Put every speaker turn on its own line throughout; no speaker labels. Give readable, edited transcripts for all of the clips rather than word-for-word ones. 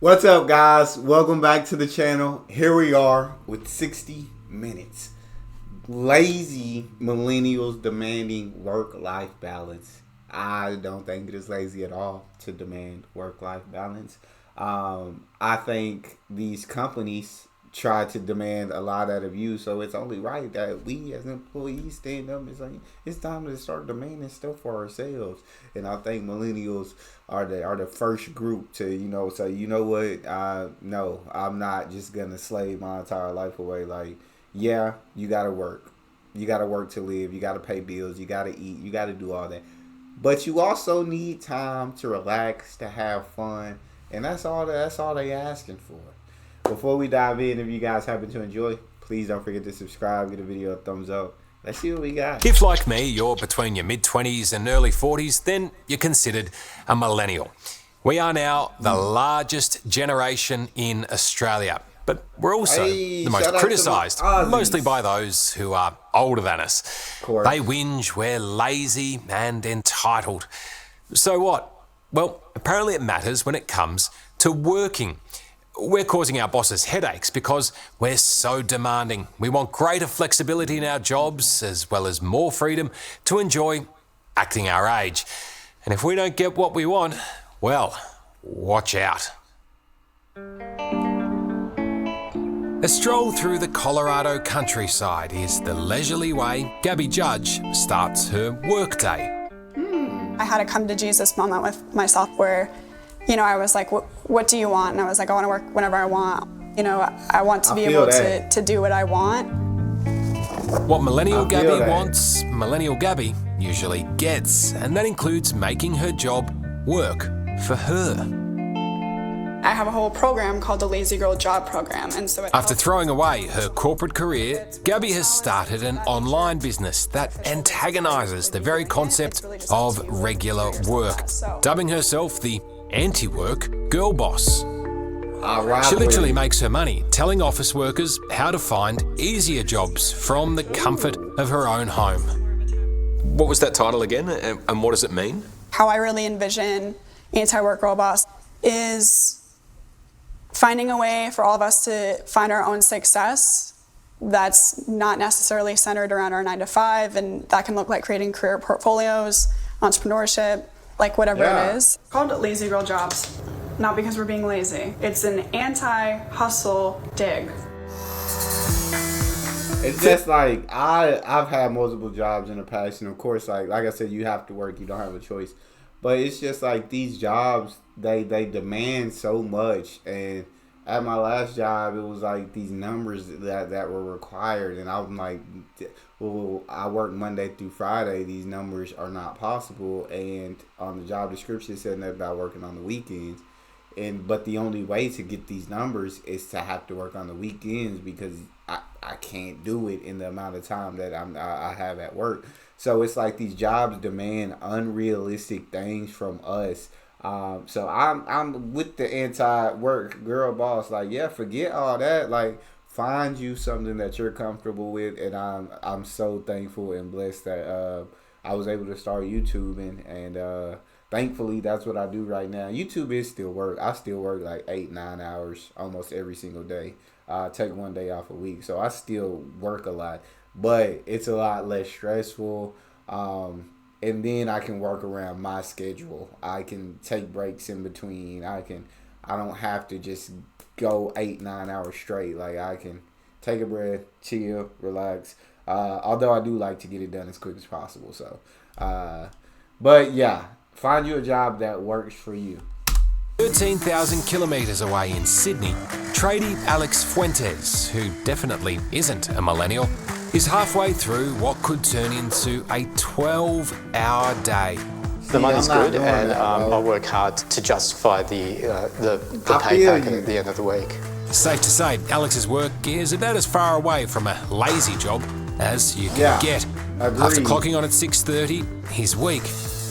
What's up, guys? Welcome back to the channel. Here we are with 60 minutes. Lazy millennials demanding work-life balance. I don't think it is lazy at all to demand work-life balance. I think these companies try to demand a lot out of you, so it's only right that we as employees stand up and say it's time to start demanding stuff for ourselves. And I think millennials are the first group to say, you know what, no, I'm not just gonna slave my entire life away. Like, yeah, you gotta work to live, you gotta pay bills, you gotta eat, you gotta do all that, but you also need time to relax, to have fun, and that's all they asking for. Before we dive in, if you guys happen to enjoy, please don't forget to subscribe, give the video a thumbs up. Let's see what we got.
If, like me, you're between your mid-20s and early 40s, then you're considered a millennial. We are now the largest generation in Australia, but we're also the most criticised, mostly by those who are older than us. They whinge we're lazy and entitled. So what? Well, apparently it matters when it comes to working. We're causing our bosses headaches because we're so demanding. We want greater flexibility in our jobs as well as more freedom to enjoy acting our age. And if we don't get what we want, well, watch out. A stroll through the Colorado countryside is the leisurely way Gabby Judge starts her workday.
I had a come to Jesus moment with myself where I was like, what do you want? And I was like, I want to work whenever I want. I want to be able to do what I want.
What Millennial Gabby wants, Millennial Gabby usually gets. And that includes making her job work for her.
I have a whole program called the Lazy Girl Job Program. And so
after throwing away her corporate career, Gabby has started an online business that antagonizes the very concept of regular work, dubbing herself the anti-work girl boss. She literally makes her money telling office workers how to find easier jobs from the comfort of her own home. What was that title again, and what does it mean?
How I really envision anti-work girl boss is finding a way for all of us to find our own success that's not necessarily centered around our 9-to-5, and that can look like creating career portfolios, entrepreneurship, like whatever it is. It's called Lazy Girl Jobs, not because we're being lazy. It's an anti-hustle dig.
It's just like I've had multiple jobs in the past, and of course, like I said, you have to work. You don't have a choice. But it's just like these jobs, they demand so much. And at my last job, it was like these numbers that were required, and I'm like, well, I work Monday through Friday. These numbers are not possible. And on the job description, it said nothing about working on the weekends. But the only way to get these numbers is to have to work on the weekends, because I can't do it in the amount of time that I have at work. So it's like these jobs demand unrealistic things from us. So I'm with the anti-work girl boss. Like, yeah, forget all that. Like, find you something that you're comfortable with. And I'm so thankful and blessed that I was able to start YouTubing, and thankfully that's what I do right now. YouTube is still work. I still work like 8-9 hours almost every single day. Take one day off a week, so I still work a lot, but it's a lot less stressful. And then I can work around my schedule. I can take breaks in between. I don't have to just go 8-9 hours straight. Like, I can take a breath, chill, relax. Although I do like to get it done as quick as possible. So, but yeah, find you a job that works for you.
13,000 kilometres away in Sydney, tradie Alex Fuentes, who definitely isn't a millennial, is halfway through what could turn into a 12-hour day.
The money's good, and I work hard to justify the pay packet at the end of the week.
Safe to say, Alex's work is about as far away from a lazy job as you can get.
Agreed.
After clocking on at 6:30, his week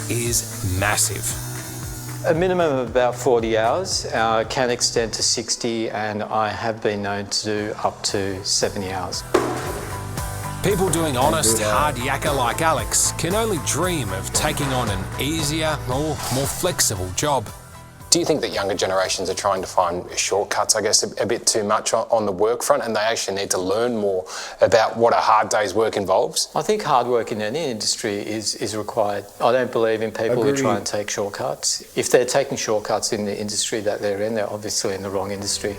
is massive.
A minimum of about 40 hours, can extend to 60, and I have been known to do up to 70 hours.
People doing honest, hard yakka like Alex can only dream of taking on an easier or more flexible job. Do you think that younger generations are trying to find shortcuts, I guess, a bit too much on the work front, and they actually need to learn more about what a hard day's work involves?
I think hard work in any industry is required. I don't believe in people who try and take shortcuts. If they're taking shortcuts in the industry that they're in, they're obviously in the wrong industry.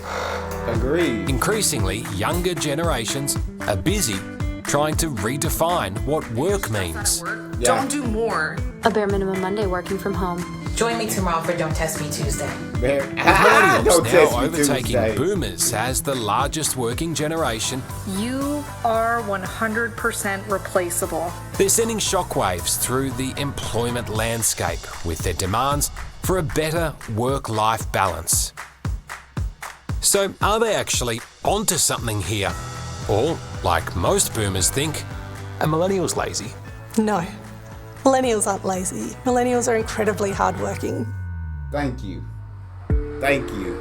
Agreed.
Increasingly, younger generations are busy trying to redefine what work means.
Yeah.
Don't do more.
A bare minimum Monday working from home.
Join me tomorrow for Don't Test Me Tuesday.
Millennials now overtaking boomers as the largest working generation.
You are 100% replaceable.
They're sending shockwaves through the employment landscape with their demands for a better work-life balance. So are they actually onto something here? Or, like most boomers think, are millennials lazy?
No. Millennials aren't lazy. Millennials are incredibly hardworking.
Thank you. Thank you.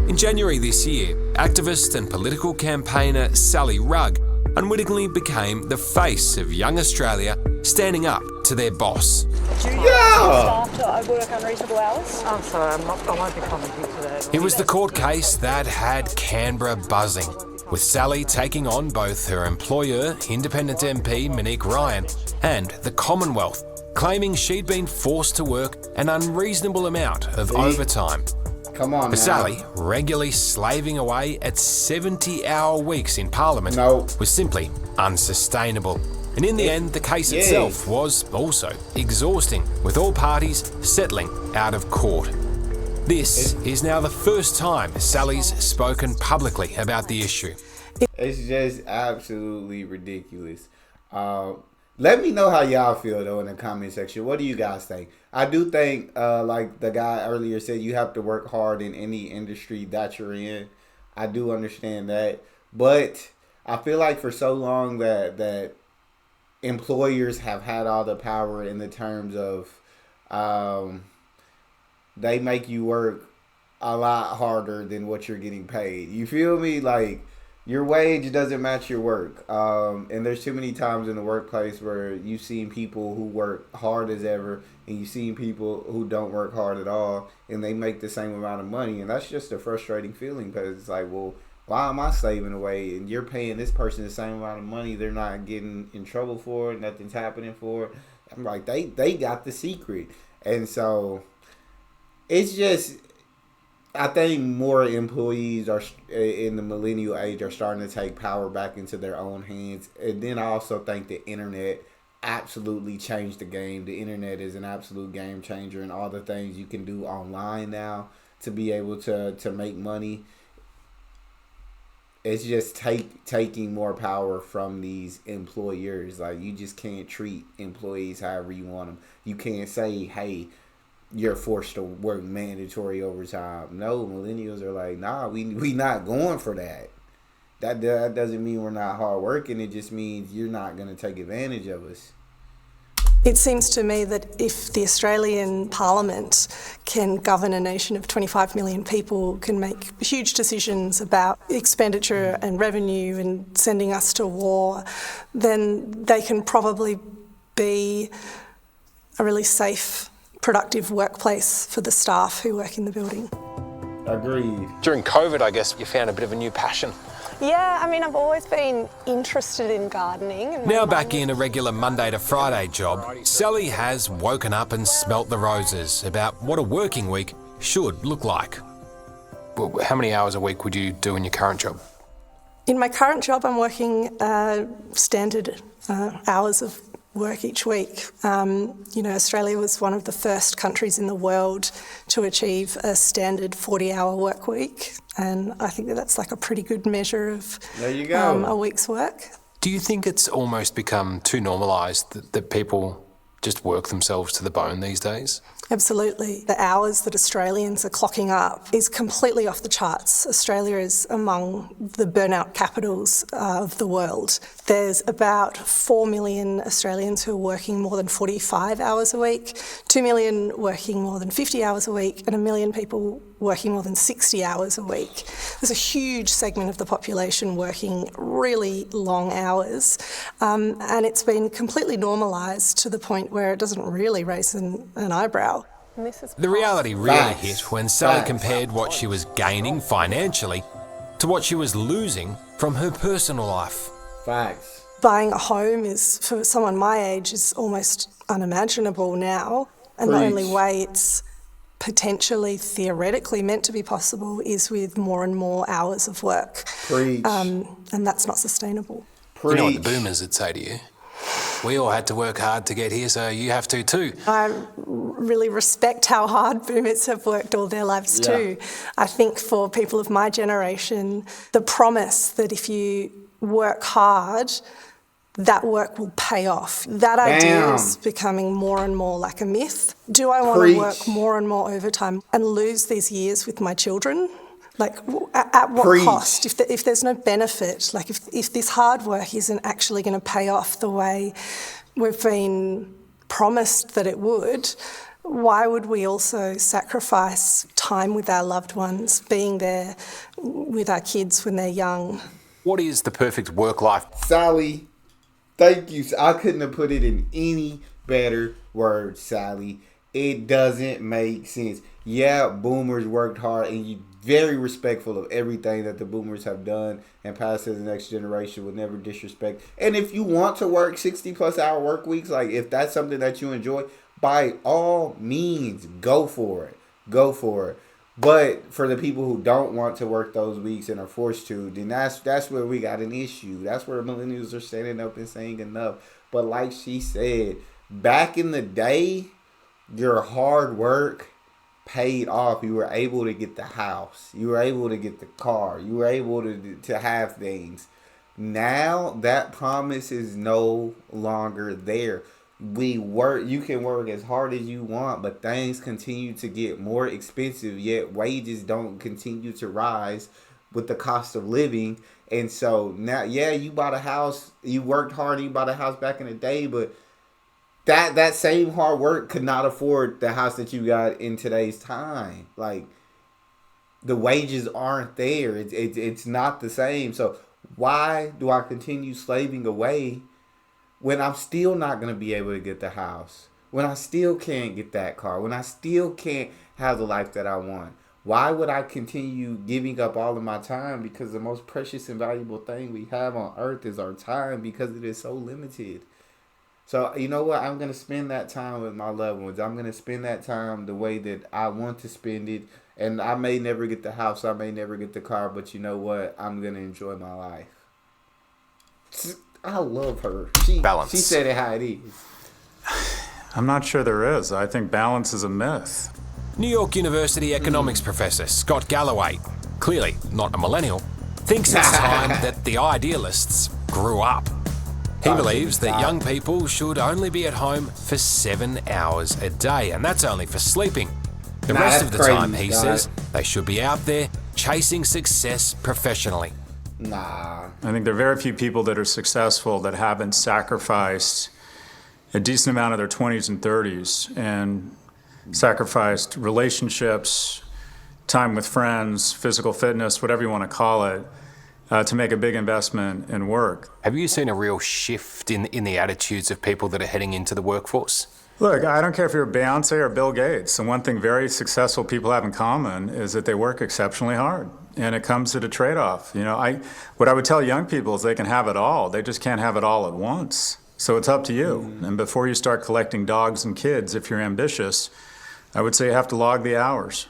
In January this year, activist and political campaigner Sally Rugg unwittingly became the face of young Australia, standing up to their boss.
Yeah!
I work unreasonable hours.
I'm sorry, I won't be commenting today.
It was the court case that had Canberra buzzing, with Sally taking on both her employer, Independent MP Monique Ryan, and the Commonwealth, claiming she'd been forced to work an unreasonable amount of overtime.
Come on,
For
now.
Sally, regularly slaving away at 70-hour weeks in Parliament was simply unsustainable. And in the end, the case itself was also exhausting, with all parties settling out of court. This is now the first time Sally's spoken publicly about the issue.
It's just absolutely ridiculous. Let me know how y'all feel, though, in the comment section. What do you guys think? I do think, like the guy earlier said, you have to work hard in any industry that you're in. I do understand that. But I feel like for so long that employers have had all the power in the terms of they make you work a lot harder than what you're getting paid. You feel me? Like, your wage doesn't match your work. And there's too many times in the workplace where you've seen people who work hard as ever and you've seen people who don't work hard at all and they make the same amount of money. And that's just a frustrating feeling because it's like, well, why am I slaving away and you're paying this person the same amount of money? They're not getting in trouble for it. Nothing's happening for it. I'm like, they got the secret. And so it's just, I think more employees are in the millennial age are starting to take power back into their own hands. And then I also think the internet absolutely changed the game. The internet is an absolute game changer, and all the things you can do online now to be able to make money. It's just taking more power from these employers. Like, you just can't treat employees however you want them. You can't say, hey, you're forced to work mandatory overtime. No, millennials are like, nah, we not going for that. That doesn't mean we're not hard working. It just means you're not going to take advantage of us.
It seems to me that if the Australian Parliament can govern a nation of 25 million people, can make huge decisions about expenditure and revenue and sending us to war, then they can probably be a really safe, productive workplace for the staff who work in the building.
Agreed.
During COVID, I guess you found a bit of a new passion.
Yeah, I mean, I've always been interested in gardening. And
Now back in a regular Monday to Friday job, Sally has woken up and smelt the roses about what a working week should look like. Well, how many hours a week would you do in your current job?
In my current job, I'm working standard hours of work each week. Australia was one of the first countries in the world to achieve a standard 40-hour work week, and I think that's like a pretty good measure of
there you go.
A week's work.
Do you think it's almost become too normalised that people just work themselves to the bone these days?
Absolutely. The hours that Australians are clocking up is completely off the charts. Australia is among the burnout capitals of the world. There's about 4 million Australians who are working more than 45 hours a week, 2 million working more than 50 hours a week, and 1 million people working more than 60 hours a week. There's a huge segment of the population working really long hours, and it's been completely normalised to the point where it doesn't really raise an eyebrow.
The reality really hit when Sally compared what she was gaining financially to what she was losing from her personal life.
Facts.
Buying a home is, for someone my age, is almost unimaginable now. And the only way it's potentially, theoretically meant to be possible is with more and more hours of work. And that's not sustainable.
You know what the boomers would say to you? We all had to work hard to get here, so you have to too.
I really respect how hard boomers have worked all their lives too. I think for people of my generation, the promise that if you work hard, that work will pay off. That idea is becoming more and more like a myth. Do I want to work more and more overtime and lose these years with my children? Like, at what cost? If there's no benefit, like if this hard work isn't actually going to pay off the way we've been promised that it would, why would we also sacrifice time with our loved ones, being there with our kids when they're young?
What is the perfect work life?
Sally, thank you. I couldn't have put it in any better words, Sally. It doesn't make sense. Yeah, boomers worked hard, and you very respectful of everything that the boomers have done and passed to the next generation, would never disrespect. And if you want to work 60 plus hour work weeks, like if that's something that you enjoy, by all means, go for it. Go for it. But for the people who don't want to work those weeks and are forced to, then that's where we got an issue. That's where millennials are standing up and saying enough. But like she said, back in the day, your hard work paid off. You were able to get the house. You were able to get the car. You were able to have things. Now that promise is no longer there. You can work as hard as you want, but things continue to get more expensive, yet wages don't continue to rise with the cost of living. And so now, you bought a house, you worked hard, you bought a house back in the day, but that same hard work could not afford the house that you got in today's time. Like, the wages aren't there. It's not the same. So why do I continue slaving away when I'm still not going to be able to get the house? When I still can't get that car? When I still can't have the life that I want? Why would I continue giving up all of my time? Because the most precious and valuable thing we have on earth is our time, because it is so limited. So, you know what? I'm going to spend that time with my loved ones. I'm going to spend that time the way that I want to spend it. And I may never get the house. I may never get the car. But you know what? I'm going to enjoy my life. I love her.
Balance.
She said it how it is.
I'm not sure there is. I think balance is a myth.
New York University economics professor Scott Galloway, clearly not a millennial, thinks it's time that the idealists grew up. He believes that young people should only be at home for 7 hours a day, and that's only for sleeping. The rest of the time, he says, they should be out there chasing success professionally.
I
think there are very few people that are successful that haven't sacrificed a decent amount of their 20s and 30s and sacrificed relationships, time with friends, physical fitness, whatever you want to call it, to make a big investment in work.
Have you seen a real shift in the attitudes of people that are heading into the workforce?
Look, I don't care if you're Beyonce or Bill Gates. And one thing very successful people have in common is that they work exceptionally hard. And it comes at a trade-off. You know, what I would tell young people is they can have it all. They just can't have it all at once. So it's up to you. And before you start collecting dogs and kids, if you're ambitious, I would say you have to log the hours.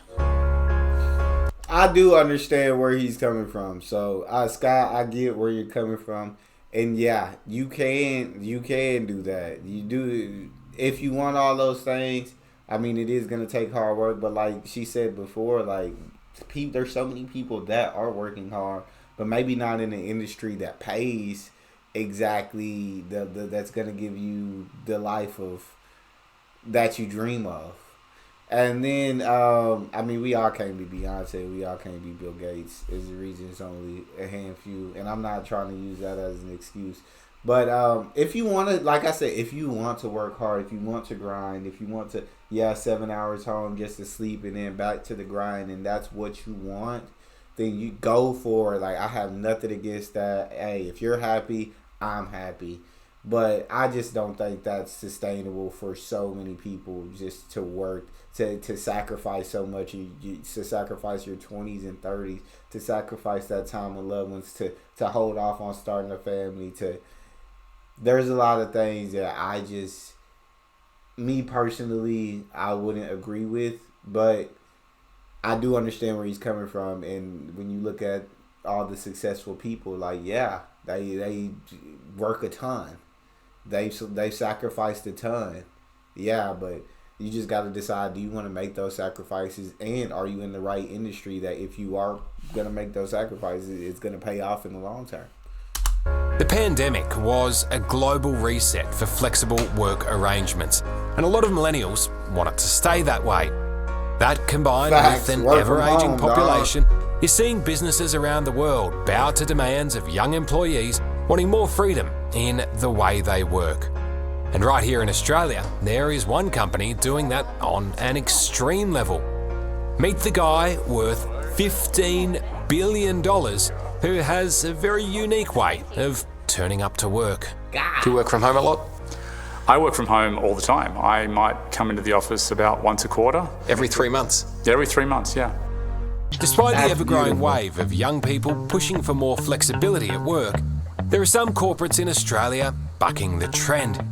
I do understand where he's coming from. So, Scott, I get where you're coming from. And yeah, you can do that. You do, if you want all those things. I mean, it is going to take hard work. But like she said before, like, there's so many people that are working hard, but maybe not in an industry that pays exactly that's going to give you the life of that you dream of. And then, I mean, we all can't be Beyonce. We all can't be Bill Gates. Is the reason it's only a handful. And I'm not trying to use that as an excuse. But if you want to, like I said, if you want to work hard, if you want to grind, if you want to, 7 hours home just to sleep and then back to the grind, and that's what you want, then you go for it. Like, I have nothing against that. Hey, if you're happy, I'm happy. But I just don't think that's sustainable for so many people just to work, to sacrifice so much, to sacrifice your 20s and 30s, to sacrifice that time with loved ones, to hold off on starting a family. There's a lot of things that me personally, I wouldn't agree with, but I do understand where he's coming from. And when you look at all the successful people, like, yeah, they work a ton. They sacrificed a ton. Yeah, but you just got to decide, do you want to make those sacrifices, and are you in the right industry that if you are going to make those sacrifices, it's going to pay off in the long term.
The pandemic was a global reset for flexible work arrangements, and a lot of millennials want it to stay that way. That, combined with an ever-aging population, is seeing businesses around the world bow to demands of young employees wanting more freedom in the way they work. And right here in Australia, there is one company doing that on an extreme level. Meet the guy worth $15 billion who has a very unique way of turning up to work. Do you work from home a lot?
I work from home all the time. I might come into the office about once a quarter.
Every 3 months?
Every 3 months, yeah.
Despite the ever-growing wave of young people pushing for more flexibility at work, there are some corporates in Australia bucking the trend.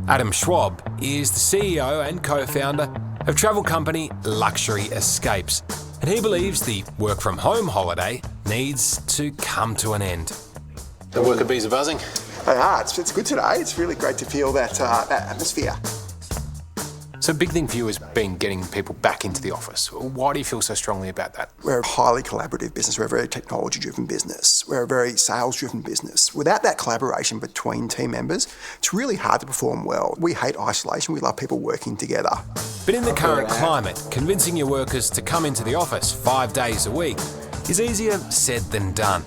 Adam Schwab is the CEO and co-founder of travel company Luxury Escapes, and he believes the work-from-home holiday needs to come to an end. The worker bees are buzzing?
They are. It's good today. It's really great to feel that atmosphere.
So a big thing for you has been getting people back into the office. Why do you feel so strongly about that?
We're a highly collaborative business. We're a very technology-driven business. We're a very sales-driven business. Without that collaboration between team members, it's really hard to perform well. We hate isolation. We love people working together.
But in the current climate, convincing your workers to come into the office 5 days a week is easier said than done.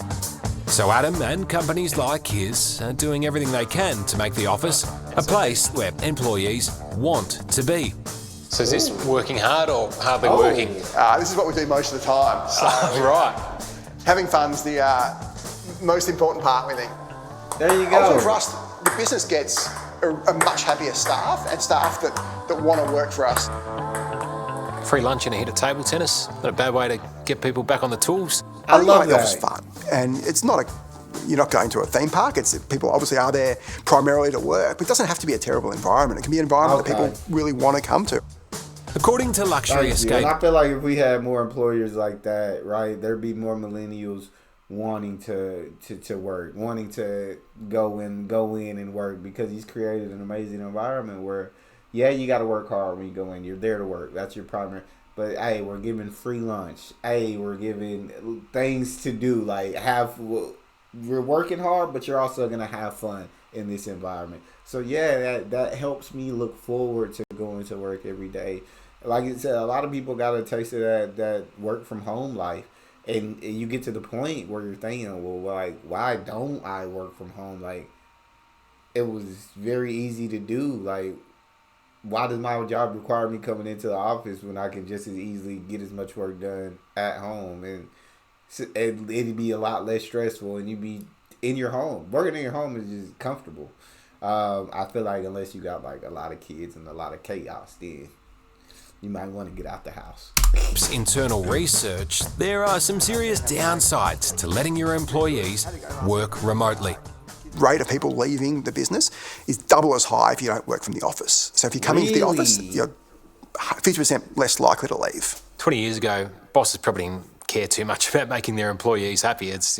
So Adam and companies like his are doing everything they can to make the office a place where employees want to be. So is this working hard or hardly working?
This is what we do most of the time. So
right.
Having fun's the most important part, we think.
There you go.
Ultimately for us, the business gets a much happier staff, and staff that want to work for us.
Free lunch and a hit of table tennis. Not a bad way to get people back on the tools.
I love that. It's fun, and it's not you're not going to a theme park. It's people obviously are there primarily to work, but it doesn't have to be a terrible environment. It can be an environment that people really want to come to.
According to Luxury Escape,
and I feel like if we had more employers like that, right, there'd be more millennials wanting to work, wanting to go in and work, because he's created an amazing environment where, yeah, you got to work hard when you go in. You're there to work. That's your primary. But, hey, we're giving free lunch. Hey, we're giving things to do. Like, we're working hard, but you're also going to have fun in this environment. So, yeah, that helps me look forward to going to work every day. Like I said, a lot of people got a taste of that work from home life. And you get to the point where you're thinking, well, like, why don't I work from home? Like, it was very easy to do. Like, why does my job require me coming into the office when I can just as easily get as much work done at home? And it'd be a lot less stressful, and you'd be in your home. Working in your home is just comfortable. I feel like unless you got like a lot of kids and a lot of chaos, then you might want to get out the house.
Internal research, there are some serious downsides to letting your employees work remotely.
Rate of people leaving the business is double as high if you don't work from the office. So if you come into the office, you're 50% less likely to leave.
20 years ago, bosses probably didn't care too much about making their employees happy. It's,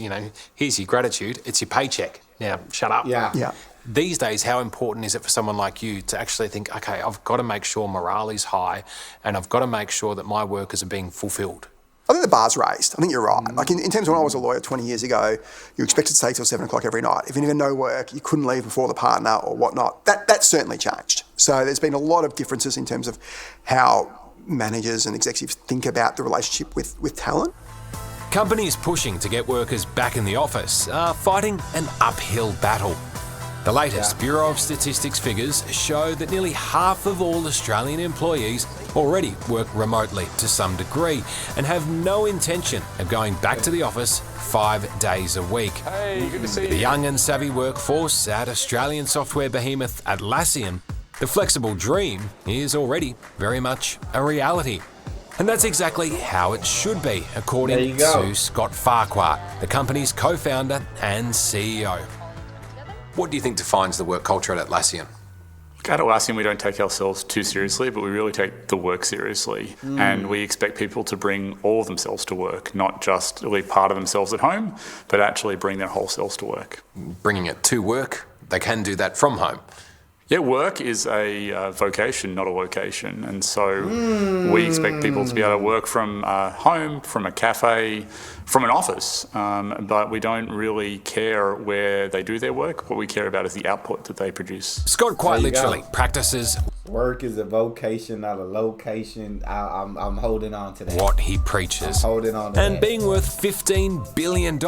here's your gratitude, it's your paycheck. Now, shut up.
Yeah.
These days, how important is it for someone like you to actually think, okay, I've got to make sure morale is high and I've got to make sure that my workers are being fulfilled?
I think the bar's raised. I think you're right. Like in terms of when I was a lawyer 20 years ago, you expected to stay till 7 o'clock every night. If you didn't no work, you couldn't leave before the partner or whatnot. That's certainly changed. So there's been a lot of differences in terms of how managers and executives think about the relationship with talent.
Companies pushing to get workers back in the office are fighting an uphill battle. The latest Bureau of Statistics figures show that nearly half of all Australian employees already work remotely to some degree and have no intention of going back to the office 5 days a week.
Hey, good to see you.
The young and savvy workforce at Australian software behemoth Atlassian, the flexible dream is already very much a reality. And that's exactly how it should be, according to Scott Farquhar, the company's co-founder and CEO.
What do you think defines the work culture at Atlassian?
At Atlassian, we don't take ourselves too seriously, but we really take the work seriously. And we expect people to bring all of themselves to work, not just leave part of themselves at home, but actually bring their whole selves to work.
Bringing it to work, they can do that from home.
Yeah, work is a vocation, not a location. And so we expect people to be able to work from home, from a cafe, from an office. But we don't really care where they do their work. What we care about is the output that they produce.
Scott quite literally practices
work is a vocation, not a location. I'm holding on to that.
What he preaches.
I'm holding on to
and
that.
being worth $15 billion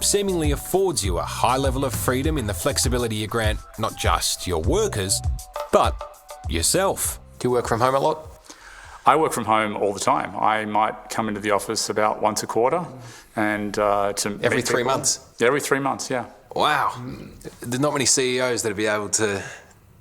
seemingly affords you a high level of freedom in the flexibility you grant not just your workers, but yourself.
Do you work from home a lot?
I work from home all the time. I might come into the office about once a quarter, and
every 3 months.
Every 3 months, yeah.
Wow, there's not many CEOs that'd be able to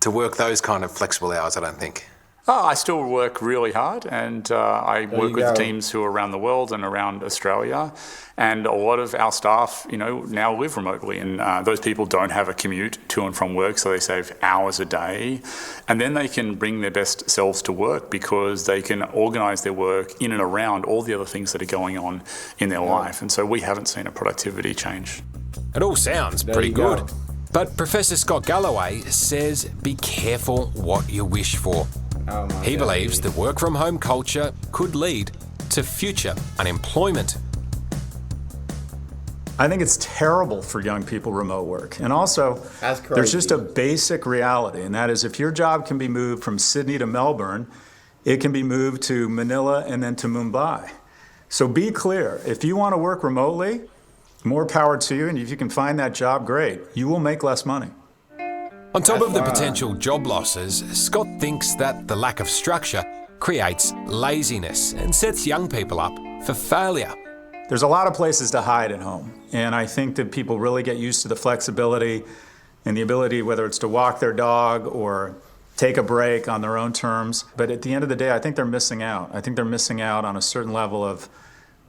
work those kind of flexible hours, I don't think.
I still work really hard, and I work with teams who are around the world and around Australia, and a lot of our staff, now live remotely, and those people don't have a commute to and from work, so they save hours a day, and then they can bring their best selves to work because they can organise their work in and around all the other things that are going on in their life, and so we haven't seen a productivity change.
It all sounds pretty good. But Professor Scott Galloway says be careful what you wish for. He believes the work-from-home culture could lead to future unemployment.
I think it's terrible for young people remote work. And also, there's just a basic reality, and that is if your job can be moved from Sydney to Melbourne, it can be moved to Manila and then to Mumbai. So be clear, if you want to work remotely, more power to you, and if you can find that job, great. You will make less money.
On top of the potential job losses, Scott thinks that the lack of structure creates laziness and sets young people up for failure.
There's a lot of places to hide at home, and I think that people really get used to the flexibility and the ability, whether it's to walk their dog or take a break on their own terms. But at the end of the day, I think they're missing out. I think they're missing out on a certain level of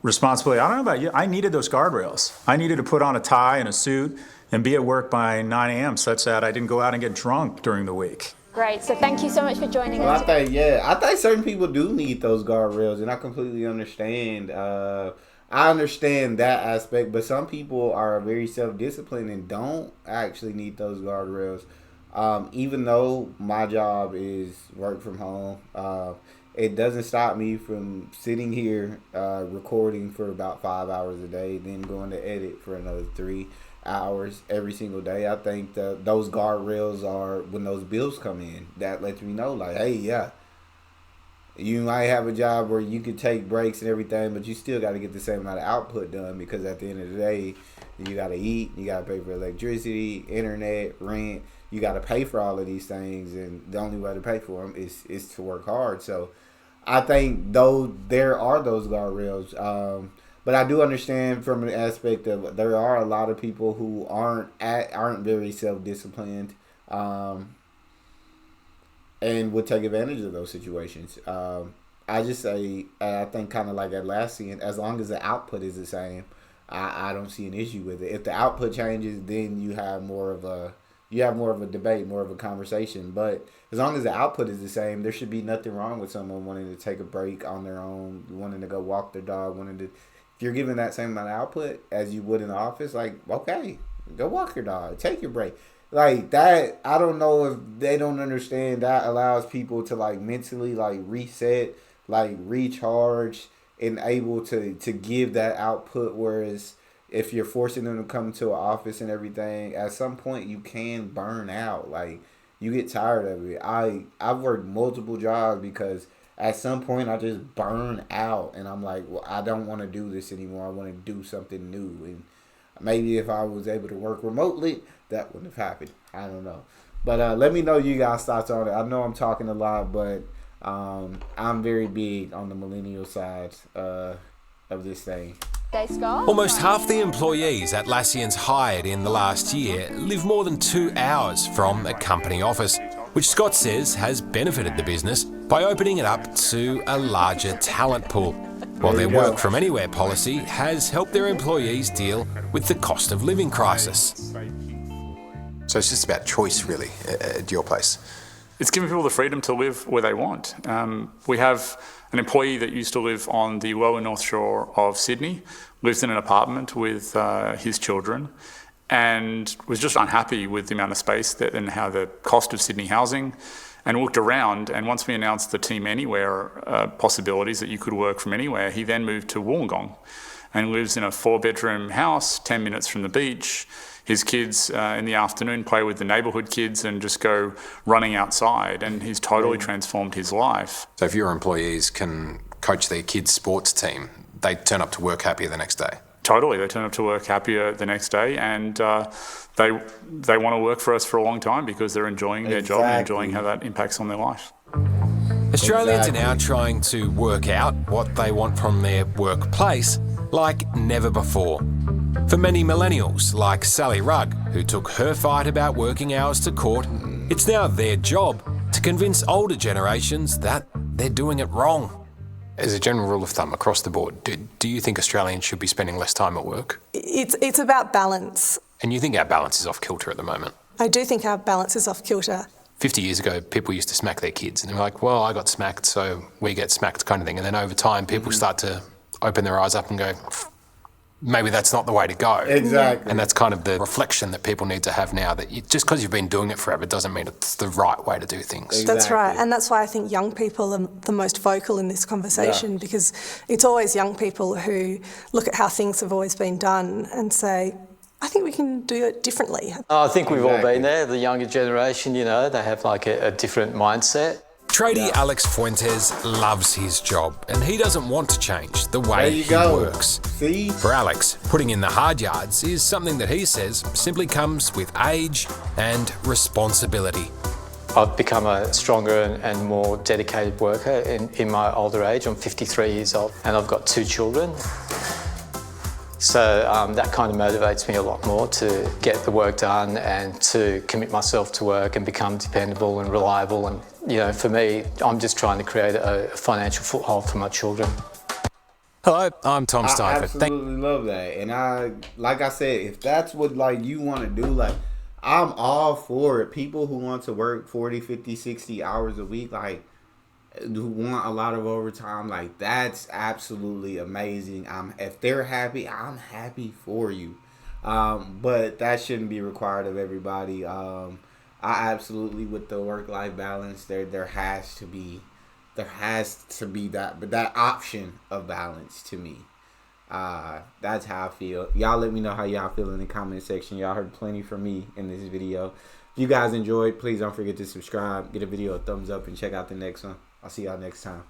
responsibility. I don't know about you. I needed those guardrails. I needed to put on a tie and a suit and be at work by 9 a.m. such that I didn't go out and get drunk during the week.
Great. So thank you so much for joining us.
I think certain people do need those guardrails, and I completely understand. I understand that aspect, but some people are very self-disciplined and don't actually need those guardrails. Even though my job is work from home, it doesn't stop me from sitting here recording for about 5 hours a day, then going to edit for another 3 hours every single day. I think those guardrails are when those bills come in. That lets me know, like, hey, yeah, you might have a job where you could take breaks and everything, but you still got to get the same amount of output done because at the end of the day, you got to eat, you got to pay for electricity, internet, rent. You got to pay for all of these things, and the only way to pay for them is to work hard. So I think though there are those guardrails, but I do understand from an aspect of there are a lot of people who aren't very self-disciplined, and would take advantage of those situations. I just say I think kind of like Atlassian, as long as the output is the same, I don't see an issue with it. If the output changes, then you have more of a debate, more of a conversation. But as long as the output is the same, there should be nothing wrong with someone wanting to take a break on their own, wanting to go walk their dog, if you're giving that same amount of output as you would in the office, like, okay, go walk your dog, take your break. Like that, I don't know if they don't understand that allows people to like mentally like reset, like recharge, and able to give that output, whereas if you're forcing them to come to an office and everything, at some point you can burn out. Like, you get tired of it. I've worked multiple jobs because at some point I just burn out and I'm like, well, I don't want to do this anymore. I want to do something new. And maybe if I was able to work remotely, that wouldn't have happened. I don't know. But let me know you guys' thoughts on it. I know I'm talking a lot, but I'm very big on the millennial side of this thing.
Almost half the employees Atlassian's hired in the last year live more than 2 hours from a company office, which Scott says has benefited the business by opening it up to a larger talent pool, while their work from anywhere policy has helped their employees deal with the cost of living crisis.
So it's just about choice, really, at your place.
It's giving people the freedom to live where they want. We have an employee that used to live on the lower North Shore of Sydney, lives in an apartment with his children, and was just unhappy with the amount of space and how the cost of Sydney housing, and looked around. And once we announced the Team Anywhere possibilities that you could work from anywhere, he then moved to Wollongong and lives in a 4-bedroom house, 10 minutes from the beach. His kids in the afternoon play with the neighbourhood kids and just go running outside, and he's totally transformed his life.
So if your employees can coach their kids' sports team, they turn up to work happier the next day?
Totally, they turn up to work happier the next day, and they want to work for us for a long time because they're enjoying their job and enjoying how that impacts on their life.
Australians are now trying to work out what they want from their workplace like never before. For many millennials, like Sally Rugg, who took her fight about working hours to court, it's now their job to convince older generations that they're doing it wrong.
As a general rule of thumb across the board, do you think Australians should be spending less time at work?
It's about balance.
And you think our balance is off kilter at the moment?
I do think our balance is off kilter.
50 years ago, people used to smack their kids, and they're like, well, I got smacked, so we get smacked kind of thing. And then over time, people start to open their eyes up and go, maybe that's not the way to go.
Exactly.
And that's kind of the reflection that people need to have now, that just because you've been doing it forever doesn't mean it's the right way to do things.
Exactly.
That's right. And that's why I think young people are the most vocal in this conversation, because it's always young people who look at how things have always been done and say, I think we can do it differently.
I think we've all been there. The younger generation, they have like a different mindset.
Tradie Alex Fuentes loves his job, and he doesn't want to change the way he works.
See?
For Alex, putting in the hard yards is something that he says simply comes with age and responsibility.
I've become a stronger and more dedicated worker in my older age. I'm 53 years old and I've got 2 children. So that kind of motivates me a lot more to get the work done and to commit myself to work and become dependable and reliable. And, for me, I'm just trying to create a financial foothold for my children.
Hello, I'm Tom Steinfeld.
I absolutely love that. And like I said, if that's what you want to do, I'm all for it. People who want to work 40, 50, 60 hours a week, who want a lot of overtime, that's absolutely amazing. If they're happy, I'm happy for you. But that shouldn't be required of everybody. I absolutely, with the work-life balance, there has to be that option of balance to me. That's how I feel. Y'all let me know how y'all feel in the comment section. Y'all heard plenty from me in this video. If you guys enjoyed, please don't forget to subscribe, get a video a thumbs up, and check out the next one. I'll see y'all next time.